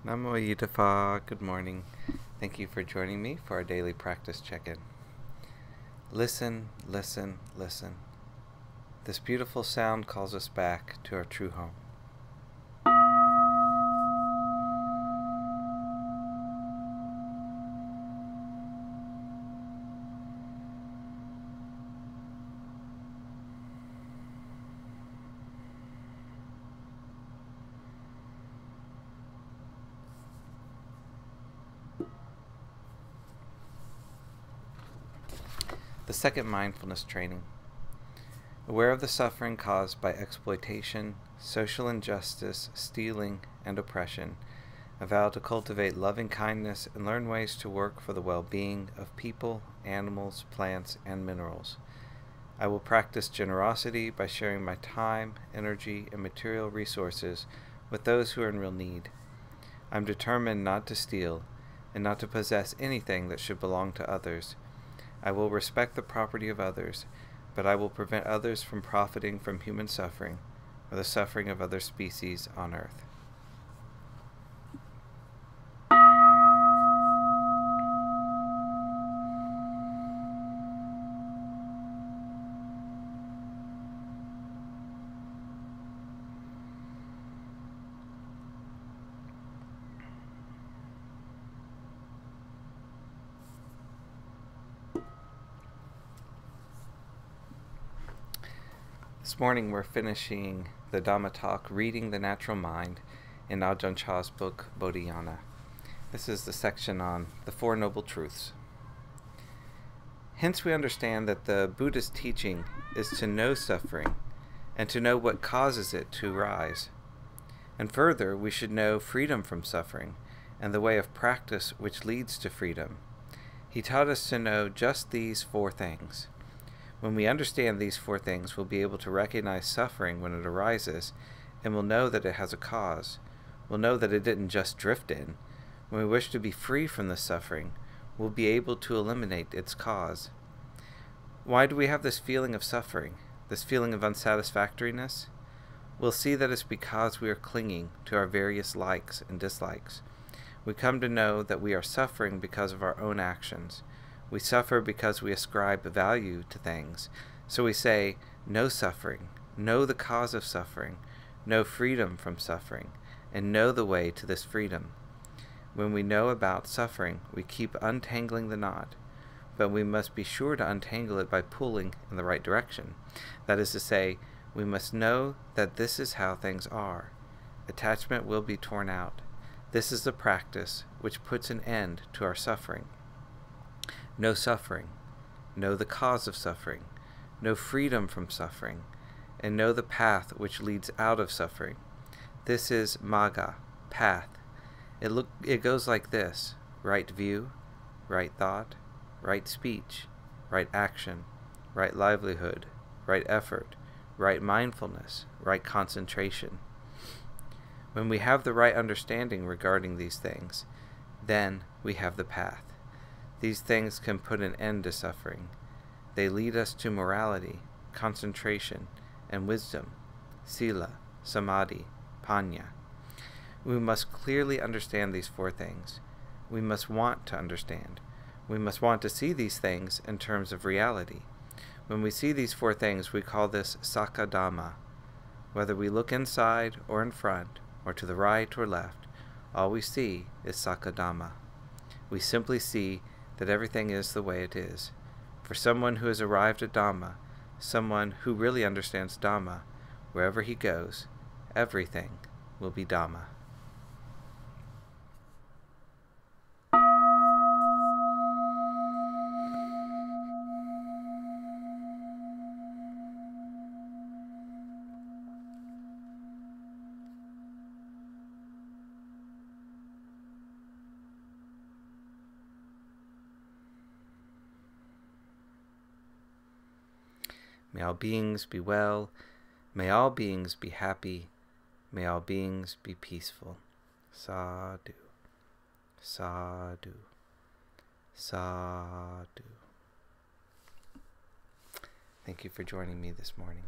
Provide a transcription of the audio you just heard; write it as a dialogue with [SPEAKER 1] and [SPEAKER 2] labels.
[SPEAKER 1] Nammo Phat. Good morning. Thank you for joining me for our daily practice check-in. Listen, listen, listen. This beautiful sound calls us back to our true home. The second mindfulness training. Aware of the suffering caused by exploitation, social injustice, stealing, and oppression, I vow to cultivate loving kindness and learn ways to work for the well-being of people, animals, plants, and minerals. I will practice generosity by sharing my time, energy, and material resources with those who are in real need. I am determined not to steal and not to possess anything that should belong to others. I will respect the property of others, but I will prevent others from profiting from human suffering or the suffering of other species on earth. This morning we're finishing the Dhamma talk, Reading the Natural Mind, in Ajahn Chah's book, Bodhinyana. This is the section on the Four Noble Truths. Hence we understand that the Buddha's teaching is to know suffering and to know what causes it to arise. And further, we should know freedom from suffering and the way of practice which leads to freedom. He taught us to know just these four things. When we understand these four things, we'll be able to recognize suffering when it arises, and we'll know that it has a cause. We'll know that it didn't just drift in. When we wish to be free from the suffering, we'll be able to eliminate its cause. Why do we have this feeling of suffering, this feeling of unsatisfactoriness? We'll see that it's because we are clinging to our various likes and dislikes. We come to know that we are suffering because of our own actions. We suffer because we ascribe value to things. So we say, know suffering, know the cause of suffering, know freedom from suffering, and know the way to this freedom. When we know about suffering, we keep untangling the knot, but we must be sure to untangle it by pulling in the right direction. That is to say, we must know that this is how things are. Attachment will be torn out. This is the practice which puts an end to our suffering. Know suffering, know the cause of suffering, know freedom from suffering, and know the path which leads out of suffering. This is Magga, path. It goes like this: right view, right thought, right speech, right action, right livelihood, right effort, right mindfulness, right concentration. When we have the right understanding regarding these things, then we have the path. These things can put an end to suffering. They lead us to morality, concentration, and wisdom, sila, samadhi, panya. We must clearly understand these four things. We must want to understand. We must want to see these things in terms of reality. When we see these four things, we call this Sakka Dhamma. Whether we look inside or in front, or to the right or left, all we see is Sakka Dhamma. We simply see that everything is the way it is. For someone who has arrived at Dhamma, someone who really understands Dhamma, wherever he goes, everything will be Dhamma. May all beings be well. May all beings be happy. May all beings be peaceful. Sadhu. Sadhu. Sadhu. Thank you for joining me this morning.